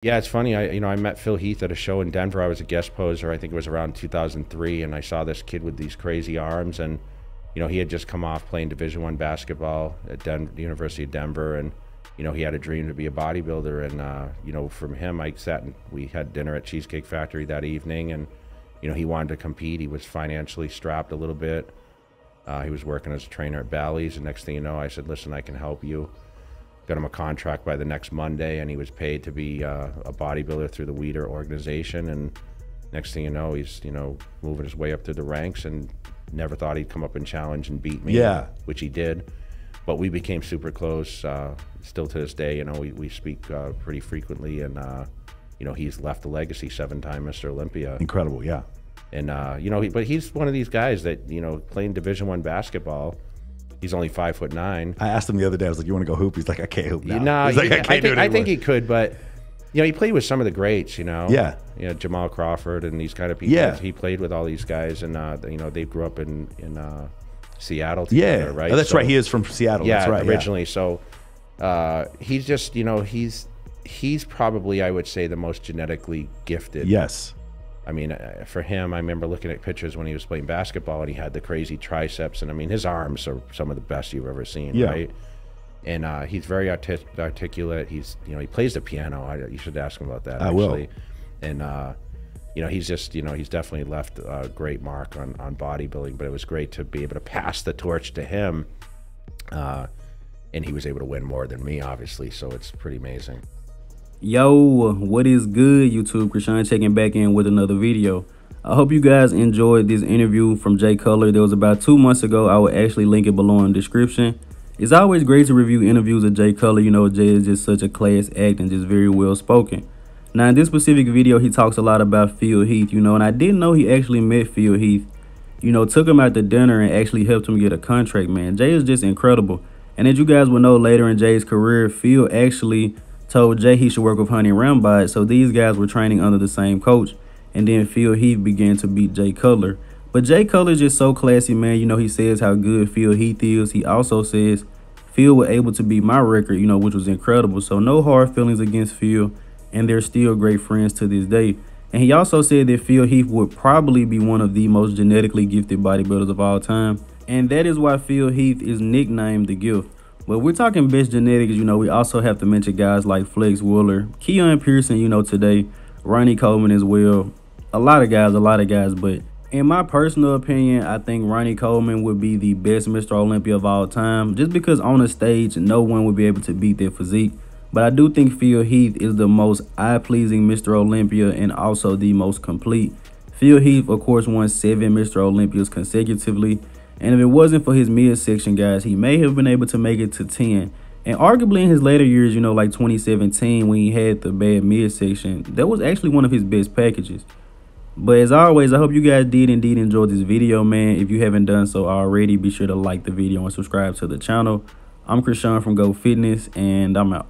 Yeah, it's funny. I met Phil Heath at a show in Denver. I was a guest poser. I think it was around 2003, and I saw this kid with these crazy arms, and he had just come off playing Division I basketball at the University of Denver, and he had a dream to be a bodybuilder. And from him, we had dinner at Cheesecake Factory that evening, and he wanted to compete. He was financially strapped a little bit. He was working as a trainer at Bally's, and next thing you know, I said, "Listen, I can help you." Got him a contract by the next Monday, and he was paid to be a bodybuilder through the Weider organization. And next thing you know, he's moving his way up through the ranks, and never thought he'd come up and challenge and beat me. Yeah, which he did. But we became super close. Still to this day, we speak pretty frequently, and he's left a legacy, 7-time Mr. Olympia. Incredible, yeah. And but he's one of these guys that playing Division I basketball. He's only 5'9". I asked him the other day. I was like, "You want to go hoop?" He's like, "I can't hoop now." No, he's like, I think he could, but he played with some of the greats. Yeah. Jamal Crawford and these kind of people. Yeah. He played with all these guys, and they grew up in Seattle together, yeah. right? Oh, that's right. He is from Seattle. Yeah, that's right. Originally. Yeah. So he's just he's probably, I would say, the most genetically gifted. Yes. I mean, for him, I remember looking at pictures when he was playing basketball, and he had the crazy triceps, and I mean, his arms are some of the best you've ever seen, yeah. right? And he's very articulate. He's, he plays the piano. You should ask him about that. I will. And he's just, he's definitely left a great mark on bodybuilding. But it was great to be able to pass the torch to him, and he was able to win more than me, obviously. So it's pretty amazing. Yo, what is good, YouTube? Krishan checking back in with another video. I hope you guys enjoyed this interview from Jay Cutler. That was about 2 months ago. I will actually link it below in the description. It's always great to review interviews of Jay Cutler. Jay is just such a class act and just very well spoken. Now, in this specific video, he talks a lot about Phil Heath, and I didn't know he actually met Phil Heath. Took him out to dinner and actually helped him get a contract, man. Jay is just incredible. And as you guys will know, later in Jay's career, Phil actually told Jay he should work with Honey Rambod, so these guys were training under the same coach. And then Phil Heath began to beat Jay Cutler. But Jay Cutler is just so classy, man. He says how good Phil Heath is. He also says Phil was able to beat my record, which was incredible. So no hard feelings against Phil, and they're still great friends to this day. And he also said that Phil Heath would probably be one of the most genetically gifted bodybuilders of all time. And that is why Phil Heath is nicknamed The Gift. But we're talking best genetics, we also have to mention guys like Flex Wheeler, Keon Pearson, today, Ronnie Coleman as well. A lot of guys, but in my personal opinion, I think Ronnie Coleman would be the best Mr. Olympia of all time, just because on the stage, no one would be able to beat their physique. But I do think Phil Heath is the most eye-pleasing Mr. Olympia and also the most complete. Phil Heath, of course, won 7 Mr. Olympias consecutively. And if it wasn't for his midsection, guys, he may have been able to make it to 10. And arguably in his later years, like 2017, when he had the bad midsection, that was actually one of his best packages. But as always, I hope you guys did indeed enjoy this video, man. If you haven't done so already, be sure to like the video and subscribe to the channel. I'm Krishan from Go Fitness, and I'm out.